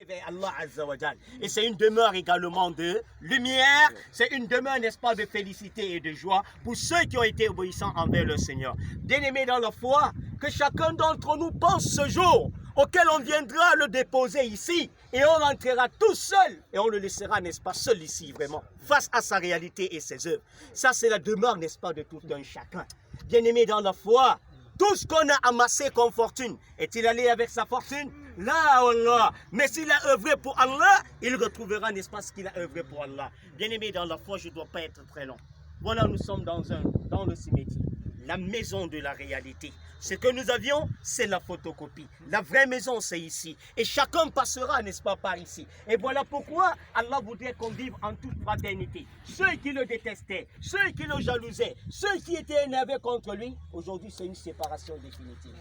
vers Allah Azza wa Jal. Et c'est une demeure également de lumière, c'est une demeure, n'est-ce pas, de félicité et de joie pour ceux qui ont été obéissants envers le Seigneur. Bien-aimés dans la foi, que chacun d'entre nous pense ce jour auquel on viendra le déposer ici et on entrera tout seul et on le laissera, n'est-ce pas, seul ici vraiment, face à sa réalité et ses œuvres. Ça, c'est la demeure, n'est-ce pas, de tout un chacun. Bien-aimés dans la foi, tout ce qu'on a amassé comme fortune, est-il allé avec sa fortune? Là, Allah. Mais s'il a œuvré pour Allah, il retrouvera, n'est-ce pas, ce qu'il a œuvré pour Allah. Bien-aimés dans la foi, je ne dois pas être très long. Voilà, nous sommes dans le cimetière, la maison de la réalité. Ce que nous avions, c'est la photocopie. La vraie maison, c'est ici. Et chacun passera, n'est-ce pas, par ici. Et voilà pourquoi Allah voudrait qu'on vive en toute fraternité. Ceux qui le détestaient, ceux qui le jalousaient, ceux qui étaient énervés contre lui, aujourd'hui, c'est une séparation définitive.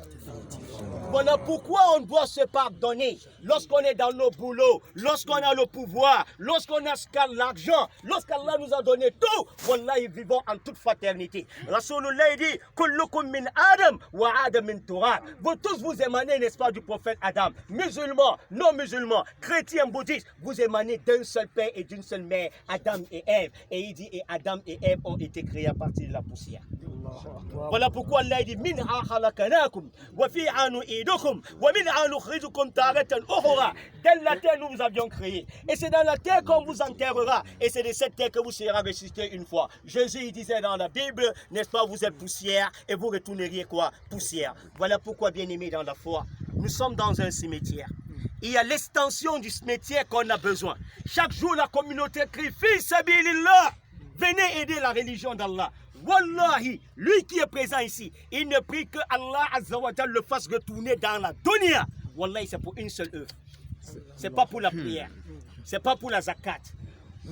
Voilà pourquoi on doit se pardonner lorsqu'on est dans nos boulots, lorsqu'on a le pouvoir, lorsqu'on a l'argent, lorsqu'Allah nous a donné tout. Voilà, ils vivons en toute fraternité. Rasulullah dit, kullukum min Adam wa Adam min Turab. Vous tous vous émanez, n'est-ce pas, du prophète Adam. Musulmans, non musulmans, chrétiens, bouddhistes, vous émanez d'un seul père et d'une seule mère, Adam et Ève. Et il dit, et Adam et Ève ont été créés à partir de la poussière. Voilà pourquoi Allah dit, min khalaqnakum wa fiha nu'idukum wa minha nukhrijukum taratan ukhra. Dans la terre nous vous avions créé. Et c'est dans la terre qu'on vous enterrera. Et c'est de cette terre que vous serez ressuscité une fois. Jésus il disait dans la Bible, n'est-ce pas, vous êtes poussière et vous retourneriez quoi? Poussière. Voilà pourquoi, bien-aimés dans la foi, nous sommes dans un cimetière. Il y a l'extension du cimetière qu'on a besoin. Chaque jour, la communauté crie, Fi sabilillah, venez aider la religion d'Allah. Wallahi, lui qui est présent ici, il ne prie que Allah Azza wa Jal le fasse retourner dans la dunya. Wallahi, c'est pour une seule œuvre. C'est pas pour la prière. C'est pas pour la zakat.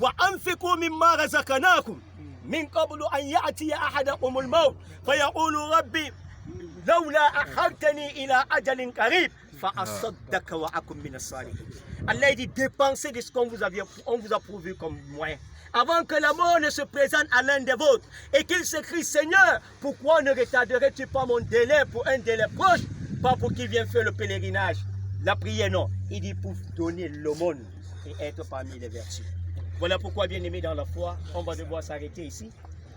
Wa anfiqu mimma razaqnakum min qablu an ya'tiya ahadakum al-maut fa yaqulu rabbi lawla akhartani ila ajalin qarib fa asaddaka wa akum min as-salihin. Allah dit dépensez de ce qu'on vous a pourvu comme moyen. Avant que la mort ne se présente à l'un des vôtres et qu'il s'écrie, Seigneur, pourquoi ne retarderais-tu pas mon délai pour un délai proche, pas pour qu'il vienne faire le pèlerinage, la prière, non. Il dit pour donner l'aumône et être parmi les vertus. Voilà pourquoi, bien aimé dans la foi, on va devoir s'arrêter ici.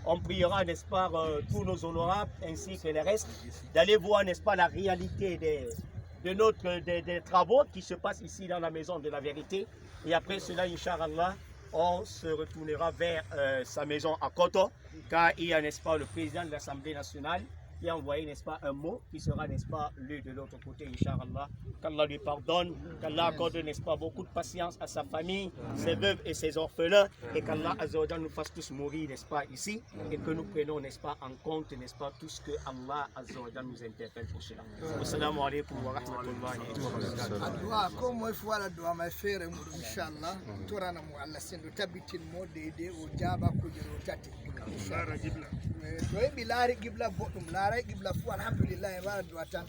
On priera, n'est-ce pas, tous nos honorables ainsi que les restes, d'aller voir, n'est-ce pas, la réalité des travaux qui se passent ici dans la maison de la vérité. Et après cela, Inch'Allah, on se retournera vers sa maison à Koto, car il y a, n'est-ce pas, le président de l'Assemblée nationale qui a envoyé, n'est-ce pas, un mot qui sera, n'est-ce pas, lu de l'autre côté, Inch'Allah. Qu'Allah lui pardonne, qu'Allah accorde, n'est-ce pas, beaucoup de patience à sa famille, ses veuves et ses orphelins, et qu'Allah Azza wa Jalla nous fasse tous mourir, n'est-ce pas, ici, et que nous prenions, n'est-ce pas, en compte, n'est-ce pas, tout ce que Allah Azza wa Jalla nous interpelle pour cela. Assalamu alaikum wa rahmatullahi wa barakatuh. Addu'a ko moy fu wala du'a may fere muɗum inchallah torana mo Allah sendo tabbitin mo deydey o jaaba kujero tati to heɓi laari qibla boɗɗum laaray qibla fu alhamdulillah e waɗa du'a tan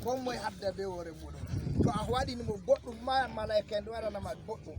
kon moye adda be hoore muɗum to a waɗinimo boɗɗum ma malaika en ɗo waɗanama boɗɗum